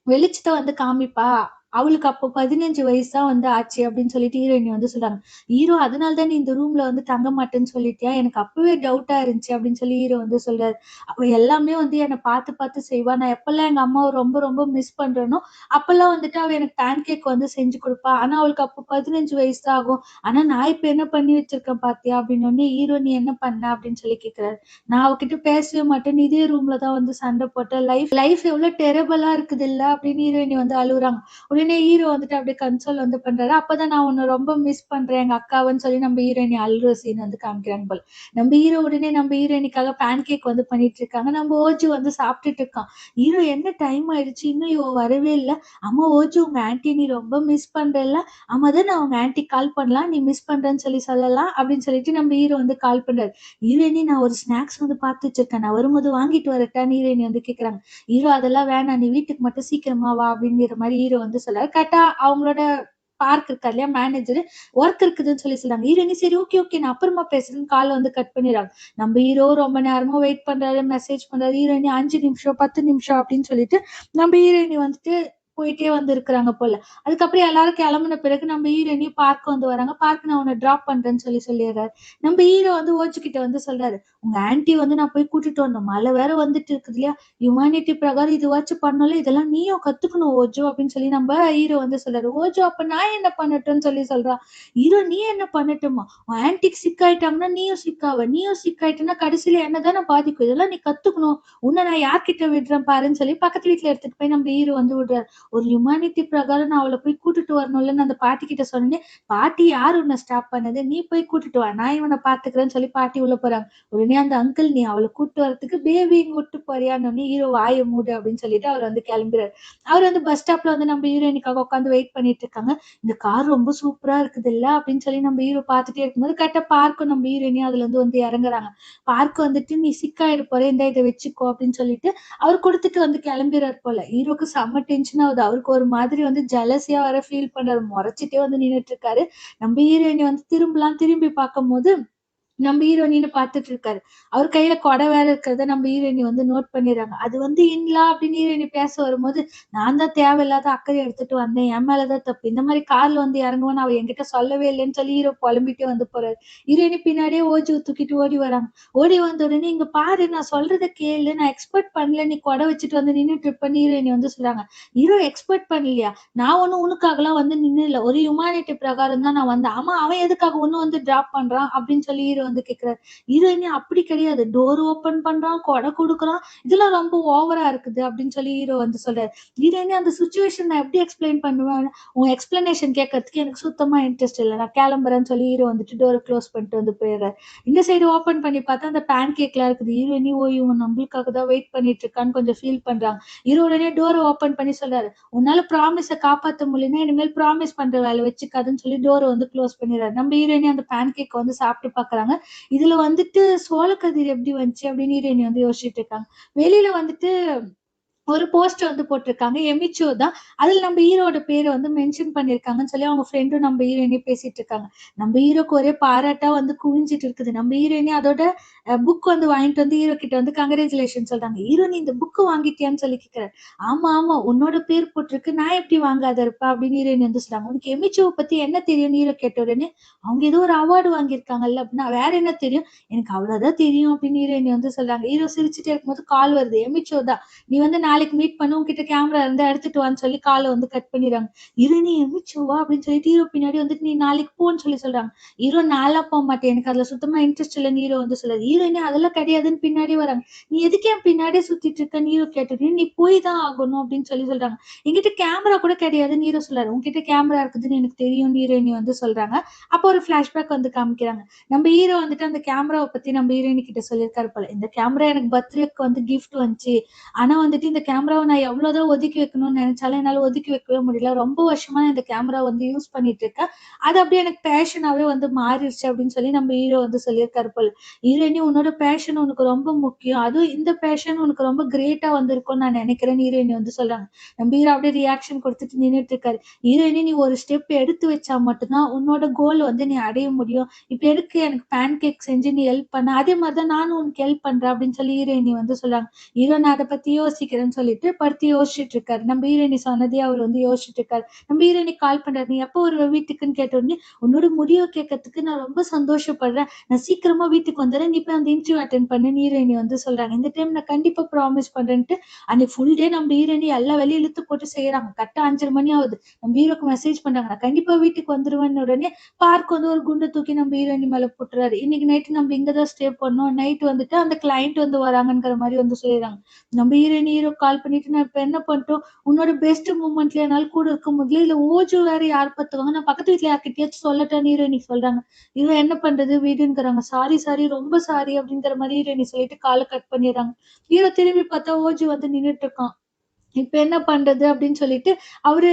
வெளிச்சத்த வந்து காமிப்பா. அவளுக்கு அப்போ 15 வயசு தான் வந்து ஆச்சு அப்படின்னு சொல்லிட்டு ஹீரோயினி வந்து சொல்றாங்க. ஹீரோ அதனால தான் நீ இந்த ரூம்ல வந்து தங்க மாட்டேன்னு சொல்லிட்டியா? எனக்கு அப்பவே டவுட்டா இருந்துச்சு அப்படின்னு சொல்லி ஹீரோ வந்து சொல்றாரு. அவ எல்லாமே வந்து என்ன பார்த்து பார்த்து செய்வா. நான் எப்பல்லாம் எங்க அம்மாவ ரொம்ப ரொம்ப மிஸ் பண்றேனோ, அப்பல்லாம் வந்துட்டு அவ எனக்கு பேன் கேக் வந்து செஞ்சு குடுப்பா. ஆனா அவளுக்கு அப்போ 15 வயசு தான் ஆகும். ஆனா நான் இப்ப என்ன பண்ணி வச்சிருக்கேன் பாத்தியா? அப்படின்னோனே ஹீரோ நீ என்ன பண்ண அப்படின்னு சொல்லி கேட்கிறாரு. நான் அவகிட்ட பேசவே மாட்டேன். இதே ரூம்ல தான் வந்து சண்டை போட்டேன். லைஃப் எவ்வளவு டெரபிளா இருக்குது இல்ல அப்படின்னு ஹீரோயினி வந்து அழுகுறாங்க. உடனே ஹீரோ வந்துட்டு அப்படியே கன்சோல் வந்து பண்றாரு. அப்பதான் நான் உன்னை ரொம்ப மிஸ் பண்றேன் எங்க அக்காவன்னு சொல்லி நம்ம ஹீரோயினி அழுற சீன் வந்து காமிக்கிறாங்க போல. நம்ம ஹீரோ உடனே நம்ம ஹீரோயினிக்காக பேன் கேக் வந்து பண்ணிட்டு இருக்காங்க. நம்ம ஓஜு வந்து சாப்பிட்டுட்டு இருக்கான். ஹீரோ என்ன டைம் ஆயிடுச்சு இன்னும் இவ வரவே இல்ல. அம்மா ஓஜு உங்க ஆன்ட்டி நீ ரொம்ப மிஸ் பண்றல. ஆமா தான் நான் உங்க ஆன்ட்டி கால் பண்ணலாம் நீ மிஸ் பண்றேன்னு சொல்லி சொல்லலாம் அப்படின்னு சொல்லிட்டு நம்ம ஹீரோ வந்து கால் பண்றாரு. ஹீரோயினி நான் ஒரு ஸ்நாக்ஸ் வந்து பார்த்து வச்சிருக்கேன், நான் வரும்போது வாங்கிட்டு வரட்டான்னு ஹீரோயினி வந்து கேக்குறாங்க. ஹீரோ அதெல்லாம் வேணாம் நீ வீட்டுக்கு மட்டும் சீக்கிரமா வா அப்படிங்கிற மாதிரி ஹீரோ வந்து சொல்றாரு. கரெக்டா அவங்களோட பார்க் இருக்கா இல்லையா மேனேஜர், ஒர்க் இருக்குதுன்னு சொல்லி சொல்றாங்க. ஹீரோயினி சரி ஓகே ஓகே நான் அப்புறமா பேசுறேன்னு கால் வந்து கட் பண்ணிடுறாங்க. நம்ம ஹீரோ ரொம்ப நேரமா வெயிட் பண்றாரு, மெசேஜ் பண்றாரு. ஹீரோயினி 5 நிமிஷம் 10 நிமிஷம் அப்படின்னு சொல்லிட்டு நம்ம ஹீரோயினி வந்துட்டு போயிட்டே வந்து இருக்கிறாங்க போல. அதுக்கப்புறம் எல்லாரும் கிளம்புன பிறகு நம்ம ஹீரோயினி பார்க் வந்து வராங்க. பார்க் நான் உன்னை டிராப் பண்றேன்னு சொல்லி சொல்லிடுறாரு. நம்ம ஹீரோ வந்து ஓச்சு கிட்ட வந்து சொல்றாரு, உங்க ஆன்ட்டி வந்து நான் போய் கூட்டிட்டு வந்தோம், மழை வேற வந்துட்டு இருக்குது இல்லையா, ஹியூமானிட்டி பிரகாரம் இதுவாச்சும் பண்ணல, இதெல்லாம் நீயும் கத்துக்கணும் ஓஜோ அப்படின்னு சொல்லி நம்ம ஹீரோ வந்து சொல்றாரு. ஓஜோ அப்ப நான் என்ன பண்ணட்டும்னு சொல்லி சொல்றா. ஹீரோ நீ என்ன பண்ணட்டுமா, உன் ஆன்டிக் சிக் ஆயிட்டாங்கன்னா நீயும் சிக் ஆவ, நீயும் சிக் ஆயிட்டேன்னா கடைசியில என்னதானே பாதிக்கும், இதெல்லாம் நீ கத்துக்கணும், உன்னை நான் யார்கிட்ட விடுறேன் பாருன்னு சொல்லி பக்கத்து வீட்டுல எடுத்துட்டு போய் நம்ம ஹீரோ வந்து விடுறாரு. ஒரு ஹியூமானிட்டி பிரகாரம் நான் அவளை போய் கூட்டிட்டு வரணும்லன்னு அந்த பாட்டி கிட்ட சொன்னேன். பாட்டி யார் உன்னை ஸ்டாப் பண்ணது, நீ போய் கூட்டிட்டு வா, நான் இவனை பாத்துக்கிறேன்னு சொல்லி பாட்டி உள்ள போறாங்க. உடனே அந்த அங்கிள் நீ அவளை கூட்டு வரதுக்கு பேபி இங்க விட்டு போறியான்னு ஹீரோ வாயை மூடு அப்படின்னு சொல்லிட்டு அவர் வந்து கிளம்புறாரு. அவர் வந்து பஸ் ஸ்டாப்ல வந்து நம்ம ஹீரோயினுக்காக உட்காந்து வெயிட் பண்ணிட்டு இருக்காங்க. இந்த கார் ரொம்ப சூப்பரா இருக்குது இல்ல அப்படின்னு சொல்லி நம்ம ஹீரோ பார்த்துட்டே இருக்கும்போது கரெக்டா பார்க்கும் நம்ம ஹீரோயினி அதுல இருந்து வந்து இறங்குறாங்க. பார்க் வந்துட்டு நீ சிக்காயிரு போற இந்த இதை வச்சுக்கோ அப்படின்னு சொல்லிட்டு அவர் கொடுத்துட்டு வந்து கிளம்பிறாரு போல. ஹீரோக்கு செம்ம டென்ஷன் ஆகுது. அவருக்கு ஒரு மாதிரி வந்து ஜெலசியா வர ஃபீல் பண்றாரு. முறைச்சிட்டே வந்து நின்னுட்டு இருக்காரு. நம்ம ஹீரோயினி வந்து திரும்பி பார்க்கும் போது நம்ம ஹீரோயின்னு பாத்துட்டு இருக்காரு. அவர் கையில கொடை வேற இருக்கிறத நம்ம ஹீரோயினி வந்து நோட் பண்ணிடுறாங்க. அது வந்து இன்லா அப்படின்னு ஹீரோயினி பேச வரும்போது, நான் தான் தேவையில்லாத அக்கறை எடுத்துட்டு வந்தேன், என் மேலதான் தப்பு, இந்த மாதிரி கார்ல வந்து இறங்குவேன்னு அவ என்கிட்ட சொல்லவே இல்லைன்னு சொல்லி ஹீரோ புலம்பிட்டே வந்து போறாரு. ஹீரோயினி பின்னாடியே ஓஜி தூக்கிட்டு ஓடி வராங்க. ஓடி வந்த உடனே இங்க பாரு நான் சொல்றத கேளு, நான் எக்ஸ்பெக்ட் பண்ணல நீ கொடை வச்சுட்டு வந்து நின்னுட்டு இருப்பேன்னு ஹீரோயினி வந்து சொல்றாங்க. ஹீரோ எக்ஸ்பெக்ட் பண்ணலையா, நான் ஒண்ணும் உனக்காகலாம் வந்து நின்னு இல்ல, ஒரு ஹியூமானிட்டி பிரகாரம் தான் நான் வந்தேன். ஆமா அவன் எதுக்காக ஒண்ணு வந்து டிராப் பண்றான் அப்படின்னு சொல்லி ஹீரோ வந்து கேக்குறாரு. ஹீரோயினி அப்படி கிடையாது, டோர் ஓபன் பண்றான், கொடை கொடுக்குறான், இதெல்லாம் ரொம்ப ஓவரா இருக்குது அப்படின்னு சொல்லி ஹீரோ வந்து சொல்றாரு. ஹீரோயினி அந்த சுச்சுவேஷன் நான் எப்படி எக்ஸ்பிளைன் பண்ணுவேன், உன் எக்ஸ்பிளனேஷன் கேட்கறதுக்கு எனக்கு சுத்தமா இன்ட்ரெஸ்ட் இல்லை, நான் கிளம்புறேன்னு சொல்லி ஹீரோ வந்துட்டு டோரை க்ளோஸ் பண்ணிட்டு வந்து போயிடுறாரு. இந்த சைடு ஓபன் பண்ணி பார்த்தா அந்த பேன் கேக்லாம் இருக்குது. ஹீரோயினி ஓ இவன் நம்மளுக்காக தான் வெயிட் பண்ணிட்டு இருக்கான்னு கொஞ்சம் ஃபீல் பண்றாங்க. ஹீரோ உடனே டோரை ஓபன் பண்ணி சொல்றாரு, உன்னால ப்ராமிஸ காப்பாத்த முடியலன்னா இனிமேல் ப்ராமிஸ் பண்ற வேலை வச்சுக்காதுன்னு சொல்லி டோரை வந்து க்ளோஸ் பண்ணிடுறாரு. நம்ம ஹீரோயினி அந்த பேன் கேக் வந்து சாப்பிட்டு பாக்குறாங்க. இதுல வந்துட்டு சோளக்கதிர் எப்படி வந்துச்சு அப்படின்னு ஹீரோயினி வந்து யோசிச்சுட்டு இருக்காங்க. வெளியில வந்துட்டு ஒரு போஸ்ட் வந்து போட்டிருக்காங்க. எமிச்சோ தான். அதுல நம்ம ஹீரோட பேரை வந்து மென்ஷன் பண்ணியிருக்காங்கன்னு சொல்லி அவங்க ஃப்ரெண்டும் நம்ம ஹீரோயினியும் பேசிட்டு இருக்காங்க. நம்ம ஹீரோக்கு ஒரே பாராட்டா வந்து குவிஞ்சிட்டு இருக்குது. நம்ம ஹீரோயினி அதோட புக் வந்து வாங்கிட்டு வந்து ஹீரோ கிட்ட வந்து கங்க்ராச்சுலேஷன் சொல்றாங்க. ஹீரோ நீ இந்த புக் வாங்கிட்டியான்னு சொல்லி கேக்குறாரு. ஆமா ஆமா உன்னோட பேர் போட்டிருக்கு, நான் எப்படி வாங்காத இருப்பேன் அப்படின்னு ஹீரோயினி வந்து சொல்றாங்க. உனக்கு எமிச்சோவை பத்தி என்ன தெரியும்னு ஹீரோ கேட்ட உடனே அவங்க ஏதோ ஒரு அவார்டு வாங்கியிருக்காங்கல்ல அப்படின்னா வேற என்ன தெரியும், எனக்கு அவ்வளவுதான் தெரியும் அப்படின்னு ஹீரோயினி வந்து சொல்றாங்க. ஹீரோ சிரிச்சுட்டே இருக்கும்போது கால் வருது. எமிச்சோ தான், நீ வந்து நாளைக்கு நாளைக்கு மீட் பண்ண உன்கிட்ட கேமரா இருந்தா எடுத்துட்டு வான்னு சொல்லி கால வந்து கட் பண்ணிடுறாங்க. ஹீரோயினி எந்திரிச்சு வா அப்படின்னு சொல்லிட்டு ஹீரோ பின்னாடி வந்துட்டு நீ நாளைக்கு போன்னு சொல்லி சொல்றாங்க. ஹீரோ நான்லாம் போக மாட்டேன். எனக்கு அதுல சுத்தமா இன்ட்ரெஸ்ட் இல்லன்னு ஹீரோ வந்து சொல்றாரு. ஹீரோயினி அதெல்லாம் கிடையாதுன்னு பின்னாடி வராங்க. நீ எதுக்கு என் பின்னாடியே சுத்திட்டு இருக்கன்னு ஹீரோ கேட்டுட்டு நீ போய் தான் ஆகணும் அப்படின்னு சொல்லி சொல்றாங்க. என்கிட்ட கேமரா கூட கிடையாதுன்னு ஹீரோ சொல்றாரு. உன்கிட்ட கேமரா இருக்குதுன்னு எனக்கு தெரியும்னு ஹீரோயினி வந்து சொல்றாங்க. அப்போ ஒரு பிளாஷ்பேக் வந்து காமிக்கிறாங்க. நம்ம ஹீரோ வந்துட்டு அந்த கேமராவை பத்தி நம்ம ஹீரோயினி கிட்ட சொல்லியிருக்காரு போல. இந்த கேமரா எனக்கு பர்த்டேக்கு வந்து கிஃப்ட் வந்துச்சு. ஆனா வந்துட்டு இந்த கேமராவை நான் எவ்வளவுதான் ஒதுக்கி வைக்கணும்னு நினைச்சாலும் என்னால ஒதுக்கி வைக்கவே முடியல. ரொம்ப வருஷமா நான் இந்த கேமரா வந்து யூஸ் பண்ணிட்டு இருக்கேன். அது அப்படியே எனக்கு பேஷனாவே வந்து மாறிடுச்சு அப்படின்னு சொல்லி நம்ம ஹீரோ வந்து சொல்லியிருக்காரு போல. ஹீரோயினி உன்னோட பேஷன் உனக்கு ரொம்ப முக்கியம். அதுவும் இந்த பேஷன் உனக்கு ரொம்ப கிரேட்டா வந்திருக்கும்னு நான் நினைக்கிறேன்னு ஹீரோயினி வந்து சொல்றாங்க. நம்ம ஹீரோ அப்படியே ரியாக்ஷன் கொடுத்துட்டு நின்னுட்டு இருக்காரு. ஹீரோயினி நீ ஒரு ஸ்டெப் எடுத்து வச்சா மட்டும்தான் உன்னோட கோல் வந்து நீ அடைய முடியும். இப்ப எதுக்கு எனக்கு பேன் கேக் செஞ்சு நீ ஹெல்ப் பண்ண அதே மாதிரிதான் நானும் உனக்கு ஹெல்ப் பண்றேன் அப்படின்னு சொல்லி ஹீரோயினி வந்து சொல்றாங்க. ஹீரோ நான் அதை பத்தி யோசிக்கிறேன்னு சொல்லிட்டு படுத்து யோசிச்சுட்டு இருக்காரு. நம்ம ஹீரோயினி சொன்னதே அவர் வந்து யோசிச்சுட்டு இருக்காரு. நம்ம ஹீரோயினி கால் பண்றாரு. நீ எப்போ ஒரு வீட்டுக்குன்னு கேட்ட உடனே உன்னோட முடிவை கேட்கறதுக்கு நான் ரொம்ப சந்தோஷப்படுறேன். நான் சீக்கிரமா வீட்டுக்கு வந்துடுறேன். நீ போய் அந்த இன்டர்வியூ அட்டென்ட் பண்ணுன்னு ஹீரோயினி வந்து சொல்றாங்க. இந்த டைம் நான் கண்டிப்பா ப்ராமிஸ் பண்றேன்ட்டு அன்னைக்கு ஃபுல் டே நம்ம ஹீரோயினி எல்லா வேலையும் இழுத்து போட்டு செய்யறாங்க. கரெக்டா 5:30 மணி ஆகுது. நம்ம ஹீரோக்கு மெசேஜ் பண்றாங்க. நான் கண்டிப்பா வீட்டுக்கு வந்துருவேன்னு உடனே பார்க் வந்து ஒரு குண்டை தூக்கி நம்ம ஹீரோயினி மேல போட்டுறாரு. இன்னைக்கு நைட் நம்ம இங்கதான் ஸ்டே பண்ணோம். நைட் வந்துட்டு அந்த கிளைண்ட் வந்து வராங்கங்கிற மாதிரி வந்து சொல்லிடுறாங்க. நம்ம ஹீரோ கால் பண்ணிட்டு நான் இப்ப என்ன பண்ணிட்டோம் உன்னோட பெஸ்ட் மூமெண்ட்ல என்னால கூட இருக்க முடியல. இல்ல ஓஜோ வேற யார் பார்த்துவாங்க நான் பக்கத்து வீட்டுல யார்கிட்டயாச்சும் சொல்லட்டான்னு ஹீரோயினி சொல்றாங்க. இவ என்ன பண்றது வீடுங்கிறாங்க. சாரி சாரி ரொம்ப சாரி அப்படிங்கிற மாதிரி ஹீரோயினி சொல்லிட்டு காலை கட் பண்ணிடுறாங்க. ஹீரோ திரும்பி பார்த்தா ஓஜோ வந்து நின்னுட்டு இருக்கான். இப்ப என்ன பண்றது அப்படின்னு சொல்லிட்டு அவரு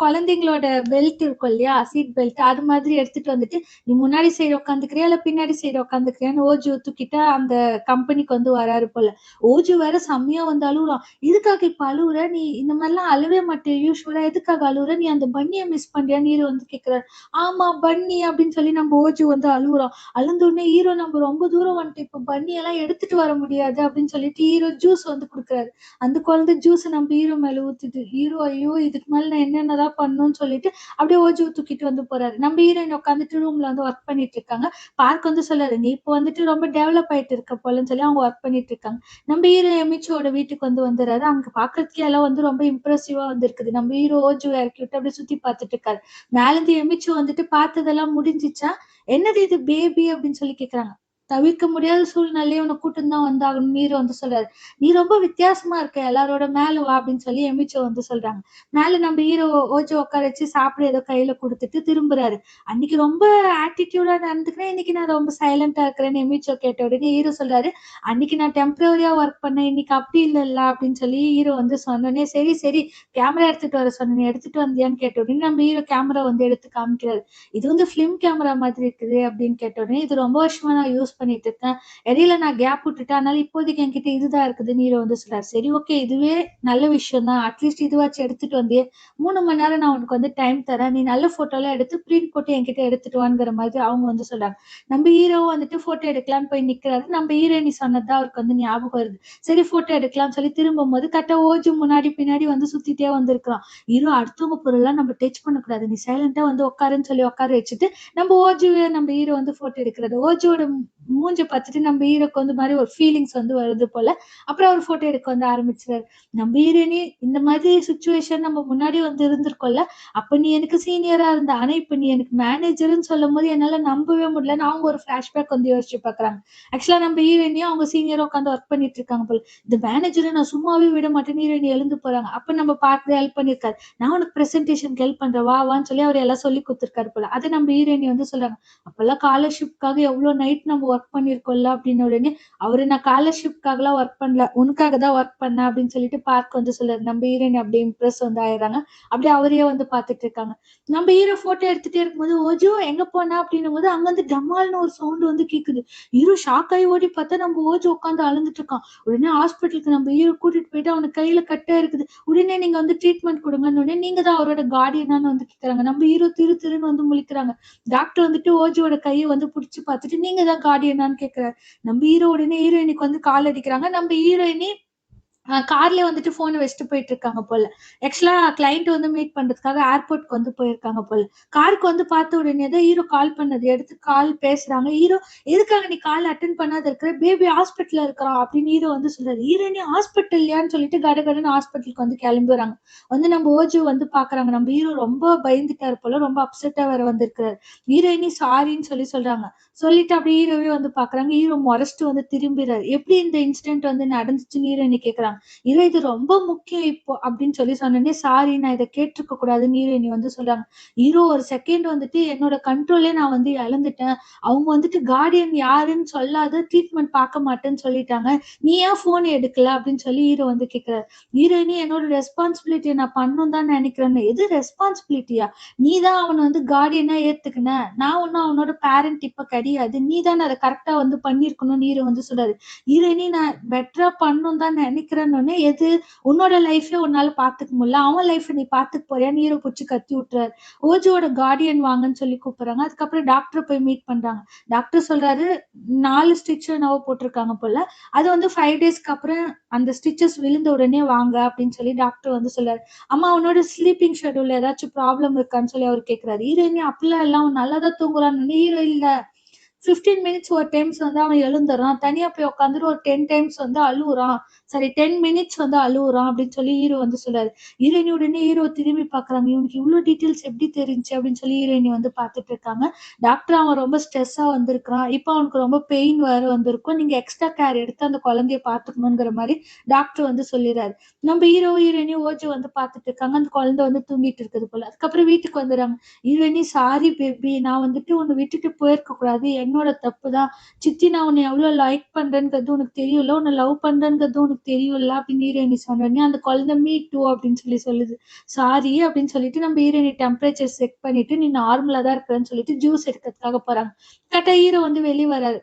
குழந்தைங்களோட பெல்ட் இருக்கும் இல்லையா சீட் பெல்ட் அது மாதிரி எடுத்துட்டு வந்துட்டு நீ முன்னாடி சைடு உட்காந்துக்கிறியா இல்ல பின்னாடி சைடு உட்காந்துக்கிறியான்னு ஓஜு தூக்கிட்ட அந்த கம்பெனிக்கு வந்து வராரு போல. ஓஜு வேற செம்மையா வந்து அழுகுறான். எதுக்காக இப்ப அழுகுற நீ இந்த மாதிரிலாம் அழுவே மாட்டேன் யூஸ்வலா எதுக்காக அழுகுற நீ அந்த பன்னியை மிஸ் பண்றியான்னு ஹீரோ வந்து கேக்குறாரு. ஆமா பன்னி அப்படின்னு சொல்லி நம்ம ஓஜு வந்து அழுகுறோம். அழுந்த உடனே ஹீரோ நம்ம ரொம்ப தூரம் வந்துட்டு இப்ப பன்னி எல்லாம் எடுத்துட்டு வர முடியாது அப்படின்னு சொல்லிட்டு ஹீரோ ஜூஸ் வந்து கொடுக்குறாரு. அந்த குழந்தை ஜூஸ் நம்ம ஹீரோ மேல ஊத்துது. ஹீரோ ஐயோ இதுக்கு மேல நான் என்னென்னதான் பண்ணணும்னு சொல்லிட்டு அப்படியே ஓஜோ தூக்கிட்டு வந்து போறாரு. நம்ம ஹீரோயின் உட்காந்துட்டு ரூம்ல வந்து ஒர்க் பண்ணிட்டு இருக்காங்க. பார்க் வந்து சொல்றாரு நீ இப்போ வந்துட்டு ரொம்ப டெவலப் ஆயிட்டு இருக்க போலன்னு சொல்லி அவங்க ஒர்க் பண்ணிட்டு இருக்காங்க. நம்ம ஹீரோ எமிச்சோட வீட்டுக்கு வந்து வந்துடுறாரு. அங்க பாக்குறதுக்கே எல்லாம் வந்து ரொம்ப இம்ப்ரெசிவா வந்து இருக்குது. நம்ம ஹீரோ ஓஜோ இறக்கி விட்டு அப்படியே சுத்தி பார்த்துட்டு இருக்காரு. மேல இருந்து எமிச்சோ வந்துட்டு பார்த்ததெல்லாம் முடிஞ்சிச்சா என்னது இது பேபி அப்படின்னு சொல்லி கேக்குறாங்க. தவிர்க்க முடியாத சூழ்நிலையை உன்னை கூட்டிட்டு தான் வந்தாகணும் ஹீரோ வந்து சொல்றாரு. நீ ரொம்ப வித்தியாசமா இருக்க எல்லாரோட மேல வா அப்படின்னு சொல்லி எமிச்சோ வந்து சொல்றாங்க. மேல நம்ம ஹீரோ ஓஜோ உட்கார வச்சு சாப்பிட ஏதோ கையில கொடுத்துட்டு திரும்புறாரு. அன்னைக்கு ரொம்ப ஆட்டிடியூடா நடந்துக்கிறேன் இன்னைக்கு நான் ரொம்ப சைலண்டா இருக்கிறேன்னு எமிச்சோ கேட்ட உடனே ஹீரோ சொல்றாரு. அன்னைக்கு நான் டெம்பரரியா ஒர்க் பண்ணேன் இன்னைக்கு அப்படி இல்லல்ல அப்படின்னு சொல்லி ஹீரோ வந்து சொன்னோடனே சரி சரி கேமரா எடுத்துட்டு வர சொன்னேன் எடுத்துட்டு வந்தியான்னு கேட்ட உடனே நம்ம ஹீரோ கேமரா வந்து எடுத்து காமிக்கிறாரு. இது வந்து பிலிம் கேமரா மாதிரி இருக்குது அப்படின்னு கேட்ட உடனே இது ரொம்ப வருஷமா நான் யூஸ் பண்ணிட்டு இருக்கேன். இடையில நான் கேப் விட்டுட்டேன் அதனால இப்போதைக்கு என்கிட்ட இதுதான் இருக்குதுன்னு ஹீரோ வந்து சொல்றாரு. சரி ஓகே இதுவே நல்ல விஷயம் தான் அட்லீஸ்ட் இதுவாச்சும் எடுத்துட்டு வந்தே 3 மணி நேரம் நான் உனக்கு வந்து டைம் தரேன் நீ நல்ல போட்டோ எல்லாம் எடுத்து பிரிண்ட் போட்டு என்கிட்ட எடுத்துட்டு வாங்கிற மாதிரி அவங்க வந்து சொல்றாங்க. நம்ம ஹீரோ வந்துட்டு போட்டோ எடுக்கலாம்னு போய் நிக்கிறாரு. நம்ம ஹீரோயினி சொன்னதுதான் அவருக்கு வந்து ஞாபகம் வருது. சரி போட்டோ எடுக்கலாம்னு சொல்லி திரும்பும் போது கட்ட ஓஜு முன்னாடி பின்னாடி வந்து சுத்திட்டே வந்திருக்கலாம். ஹீரோ அடுத்தவங்க பொருள்லாம் நம்ம டச் பண்ணக்கூடாது நீ சைலண்டா வந்து உட்காருன்னு சொல்லி உட்கார வச்சுட்டு நம்ம ஓஜுவே நம்ம ஹீரோ வந்து போட்டோ எடுக்கிறது. ஓஜோட மூஞ்ச பார்த்துட்டு நம்ம ஹீரோக்கு வந்து மாதிரி ஒரு ஃபீலிங்ஸ் வந்து வருது போல. அப்புறம் அவர் போட்டோ எடுக்க வந்து ஆரம்பிச்சிட்டாரு. நம்ம ஹீரோயினி இந்த மாதிரி சுச்சுவேஷன் நம்ம முன்னாடி வந்து இருந்திருக்கோம்ல. அப்ப நீ எனக்கு சீனியரா இருந்த ஆனா இப்ப நீ எனக்கு மேனேஜர்ன்னு சொல்லும் போது என்னால நம்பவே முடியலன்னு அவங்க ஒரு பிளாஷ்பேக் வந்து யோசிச்சு பாக்குறாங்க. ஆக்சுவலா நம்ம ஹீரோயினியும் அவங்க சீனியரா உட்காந்து ஒர்க் பண்ணிட்டு இருக்காங்க போல. இந்த மேனேஜரை நான் சும்மாவே விட மாட்டேன்னு ஹீரோயினி எழுந்து போறாங்க. அப்ப நம்ம பார்த்து ஹெல்ப் பண்ணிருக்காரு. நான் உனக்கு பிரசன்டேஷனுக்கு ஹெல்ப் பண்றேன் வா வான்னு சொல்லி அவர் எல்லாம் சொல்லி கொடுத்துருக்காரு போல. அதை நம்ம ஹீரோயினி வந்து சொல்றாங்க. அப்பெல்லாம் ஸ்காலர்ஷிப்காக எவ்வளவு நைட் நம்ம ஒர்க் பண்ணிருக்கோம்ல அப்படின்னு உடனே அவரு நான் ஸ்காலர்ஷிப்காக எல்லாம் ஒர்க் பண்ணல உனக்காக தான் ஒர்க் பண்ணேன் அப்படின்னு சொல்லிட்டு பார்க் வந்து சொல்றாரு. நம்ம ஹீரோயின் அப்படியே இம்ப்ரெஸ் வந்து ஆயிடுறாங்க. அப்படியே அவரையே வந்து பாத்துட்டு இருக்காங்க. நம்ம ஹீரோ போட்டோ எடுத்துட்டே இருக்கும்போது ஓஜோ எங்க போனா அப்படின்னும் போது அங்க வந்து டமால்னு ஒரு சவுண்ட் வந்து கேக்குது. ஹீரோ ஷாக் ஆகி ஓடி பார்த்தா நம்ம ஓஜோ உட்காந்து அழுந்துட்டு இருக்கான். உடனே ஹாஸ்பிட்டலுக்கு நம்ம ஹீரோ கூட்டிட்டு போயிட்டு அவனுக்கு கையில கட்டா இருக்குது. உடனே நீங்க வந்து ட்ரீட்மெண்ட் கொடுங்கன்னு உடனே நீங்க தான் அவரோட கார்டியனான்னு வந்து கேக்குறாங்க. நம்ம ஹீரோ திரு திருன்னு வந்து முழிக்கிறாங்க. டாக்டர் வந்துட்டு ஓஜோட கையை வந்து புடிச்சு பார்த்துட்டு நீங்க தான் கார்டியனான்னு கேக்குறாரு. நம்ம ஹீரோ உடனே ஹீரோயினுக்கு வந்து கால் அடிக்கிறாங்க. நம்ம ஹீரோயினி கார்லயே வந்துட்டு ஃபோன வச்சுட்டு போயிட்டுருக்காங்க போல. ஆக்சுவலா கிளையண்ட் வந்து மீட் பண்றதுக்காக ஏர்போர்ட்க்கு வந்து போயிருக்காங்க போல. காருக்கு வந்து பார்த்த உடனே தான் ஹீரோ கால் பண்ணது. எடுத்து கால் பேசுறாங்க. ஹீரோ "எதுக்காக நீ கால் அட்டெண்ட் பண்ணாத இருக்கிற? பேபி ஹாஸ்பிட்டல்ல இருக்கிறான்" அப்படின்னு ஹீரோ வந்து சொல்றாரு. ஹீரோயினி ஹாஸ்பிட்டல்லையான்னு சொல்லிட்டு கடகடன்னு ஹாஸ்பிட்டலுக்கு வந்து கிளம்புறாங்க. வந்து நம்ம ஓஜு வந்து பார்க்குறாங்க. நம்ம ஹீரோ ரொம்ப பயந்துட்டாரு போல. ரொம்ப அப்செட்டா வேற வந்திருக்கிறாரு. ஹீரோயினி சாரின்னு சொல்றாங்க. சொல்லிட்டு அப்படியே ஹீரோவே வந்து பார்க்குறாங்க. ஹீரோ மொறச்சுட்டு வந்து திரும்பிறாரு. எப்படி இந்த இன்சிடென்ட் வந்து நடந்துச்சுன்னு ஹீரோயினி கேட்குறாங்க. "இல்ல இது ரொம்ப முக்கியம் இப்போ" அப்படின்னு சொன்னோனே, "சாரி நான் இத கேட்டுருக்க கூடாதுன்னு" ஹீரோயினி வந்து சொல்றாங்க. ஹீரோ ஒரு செகண்ட் வந்துட்டு என்னோட கண்ட்ரோலே நான் வந்து இழந்துட்டேன். அவங்க வந்துட்டு கார்டியன் யாருன்னு சொல்லாத ட்ரீட்மெண்ட் பார்க்க மாட்டேன்னு சொல்லிட்டாங்க. "நீ ஏன் ஃபோன் எடுக்கல?" அப்படின்னு சொல்லி ஹீரோ வந்து கேட்கிறாரு. ஹீரோயினி என்னோட ரெஸ்பான்சிபிலிட்டிய நான் பண்ணணும்னு தான் நினைக்கிறேன்னு. "எது ரெஸ்பான்சிபிலிட்டியா? நீ தான் அவன வந்து கார்டியனா ஏத்துக்கின. நான் ஒண்ணும் அவனோட பேரண்ட் இப்ப கிடையாது. நீ தானே அத கரெக்ட்டா வந்து பண்ணியிருக்கணும்னு" ஹீரோ வந்து சொல்றாரு. ஹீரோயினி நான் பெட்டரா பண்ணணும்னு தான் நினைக்கிறேன்னோனே, "எது? உன்னோட லைஃபே உன்னால பார்த்துக்க முடியல. அவன் லைஃப நீ பார்த்துக்க போறியான்னு" ஹீரோ புடிச்சு கத்தி விட்டுறாரு. ஓஜோவோட கார்டியன் வாங்கன்னு சொல்லி கூப்பிடுறாங்க. அதுக்கப்புறம் டாக்டர போய் மீட் பண்றாங்க. டாக்டர் சொல்றாரு, 4 ஸ்டிச் என்னவோ போட்டிருக்காங்க போல. அது வந்து 5 டேஸ்க்கு அப்புறம் அந்த ஸ்டிச்சஸ் விழுந்த உடனே வாங்க அப்படின்னு சொல்லி டாக்டர் வந்து சொல்றாரு. அம்மா அவனோட ஸ்லீப்பிங் ஷெட்யூல்ல ஏதாச்சும் ப்ராப்ளம் இருக்கான்னு சொல்லி அவரு கேட்கிறாரு. ஹீரோயினி அப்படிலாம் இல்ல அவன் நல்லா தான் தூங்குறான்னு. ஹீரோ இல்ல 15 மினிட்ஸ் ஒரு டைம்ஸ் வந்து அவன் எழுந்துர்றான். தனியா போய் உட்காந்துட்டு ஒரு 10 டைம்ஸ் வந்து அழுவுறான். சாரி 10 மினிட்ஸ் வந்து அழுவுறான் அப்படின்னு சொல்லி ஹீரோ வந்து சொல்றாரு. ஹீரோயினி உடனே ஹீரோ திரும்பி பார்க்குறாங்க. இவனுக்கு இவ்ளோ டீட்டெயில்ஸ் எப்படி தெரிஞ்சுச்சு அப்படின்னு சொல்லி ஹீரோயினி வந்து பார்த்துட்டு இருக்காங்க. டாக்டர் அவன் ரொம்ப ஸ்ட்ரெஸ்ஸா வந்திருக்கான். இப்ப அவனுக்கு ரொம்ப பெயின் வேற வந்திருக்கும். நீங்க எக்ஸ்ட்ரா கேர் எடுத்து அந்த குழந்தைய பார்த்துக்கணுங்கிற மாரி டாக்டர் வந்து சொல்லிறாரு. நம்ம ஹீரோ, ஹீரோயினி ஓஜு வந்து பார்த்துட்டு இருக்காங்க. அந்த குழந்தை வந்து தூங்கிட்டு இருக்குது போல. அதுக்கப்புறம் வீட்டுக்கு வந்துர்றாங்க. ஹீரோயினி சாரி பேபி நான் வந்துட்டு உன்ன விட்டுட்டு போயிருக்க கூடாது. என்னோட தப்பு தான். சித்தி நான் உன்ன எவ்ளோ லைக் பண்றேன்றது உனக்கு தெரியும்ல. உன்ன லவ் பண்றேன்றது உனக்கு தெரியும்ல அப்படின்னு ஹீரோயினி சொன்னோனே, அந்த குழந்தை மீ டூ அப்படின்னு சொல்லி சொல்லுது. சாரி அப்படின்னு சொல்லிட்டு நம்ம ஹீரோயினி டெம்பரேச்சர் செக் பண்ணிட்டு, நீ நார்மலா தான் இருக்கிறன்னு சொல்லிட்டு ஜூஸ் எடுக்கிறதுக்காக போறாங்க. கரெக்ட்டா ஹீரோ வந்து வெளிய வராரு.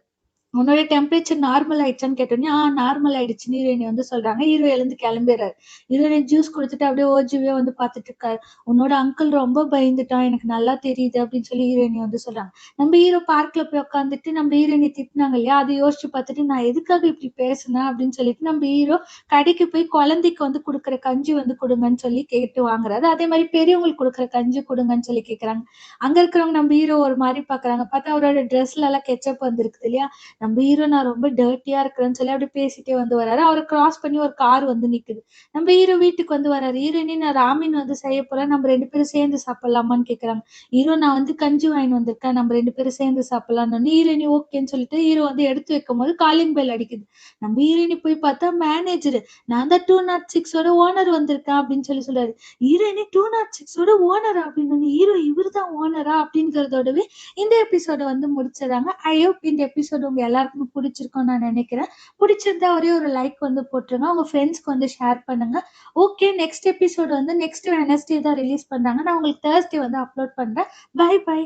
உன்னோட டெம்பரேச்சர் நார்மல் ஆயிடுச்சான்னு கேட்டோனே, நார்மல் ஆயிடுச்சுன்னு ஹீரோயினி வந்து சொல்றாங்க. ஹீரோ எழுந்து கிளம்பிறாரு. ஹீரோயினி ஜூஸ் குடுத்துட்டு அப்படியே ஓஜுவே வந்து பார்த்துட்டு இருக்காரு. "உன்னோட அங்கிள் ரொம்ப பயந்துட்டான். எனக்கு நல்லா தெரியுது" அப்படின்னு சொல்லி ஹீரோயினி வந்து சொல்றாங்க. நம்ம ஹீரோ பார்க்ல போய் உட்காந்துட்டு நம்ம ஹீரோயினி திட்டுனாங்க இல்லையா? அத யோசிச்சு பார்த்துட்டு, "நான் எதுக்காக இப்படி பேசினேன்?" அப்படின்னு சொல்லிட்டு நம்ம ஹீரோ கடைக்கு போய் குழந்தைக்கு வந்து குடுக்குற கஞ்சி வந்து குடுங்கன்னு சொல்லி கேட்டு வாங்குறாரு. அதே மாரி பெரியவங்களுக்கு குடுக்குற கஞ்சி குடுங்கன்னு சொல்லி கேட்கறாங்க. அங்க இருக்கிறவங்க நம்ம ஹீரோ ஒரு மாரி பார்க்குறாங்க. பார்த்தா அவரோட ட்ரெஸ்லலாம் கெச்சப் வந்திருக்குது இல்லையா? நம்ம ஹீரோ நான் ரொம்ப டர்ட்டியா இருக்கிறேன்னு சொல்லி அப்படியே பேசிட்டே வந்து வராரு. அவர கிராஸ் பண்ணி ஒரு கார் வந்து நிக்குது. நம்ம ஹீரோ வீட்டுக்கு வந்து வராரு. ஹீரோயினி நான் ராமென் வந்து செய்ய போறேன். நம்ம 2 பேரும் சேர்ந்து சாப்பிடலாமான்னு கேட்கறாங்க. ஹீரோ நான் வந்து கஞ்சி வாங்கின்னு வந்திருக்கேன். நம்ம 2 பேரும் சேர்ந்து சாப்பிடலாம்னோனே ஹீரோயினி ஓகேன்னு சொல்லிட்டு ஹீரோ வந்து எடுத்து வைக்கும்போது காலிங் பெல் அடிக்குது. நம்ம ஹீரோயினி போய் பார்த்தா மேனேஜரு. நான் தான் 206 ஓட ஓனர் வந்திருக்கேன் அப்படின்னு சொல்றாரு. ஹீரோயினி 206 ஓட ஓனரா அப்படின்னோனே ஹீரோ இவரு தான் ஓனரா அப்படிங்கிறதோடவே இந்த எபிசோட வந்து முடிச்சிடுறாங்க. ஐ ஹோப் இந்த எபிசோட் உங்க எல்லாருக்குமே பிடிச்சிருக்கும்னு நான் நினைக்கிறேன். பிடிச்சிருந்தா ஒரே ஒரு லைக் வந்து போட்டுருங்க. உங்க ஃப்ரெண்ட்ஸ்க்கு வந்து ஷேர் பண்ணுங்க. ஓகே நெக்ஸ்ட் எபிசோட் வந்து நெக்ஸ்ட் வெட்னஸ்டே தான் ரிலீஸ் பண்றாங்க. நான் உங்களுக்கு தர்ஸ்டே வந்து அப்லோட் பண்றேன். Bye by.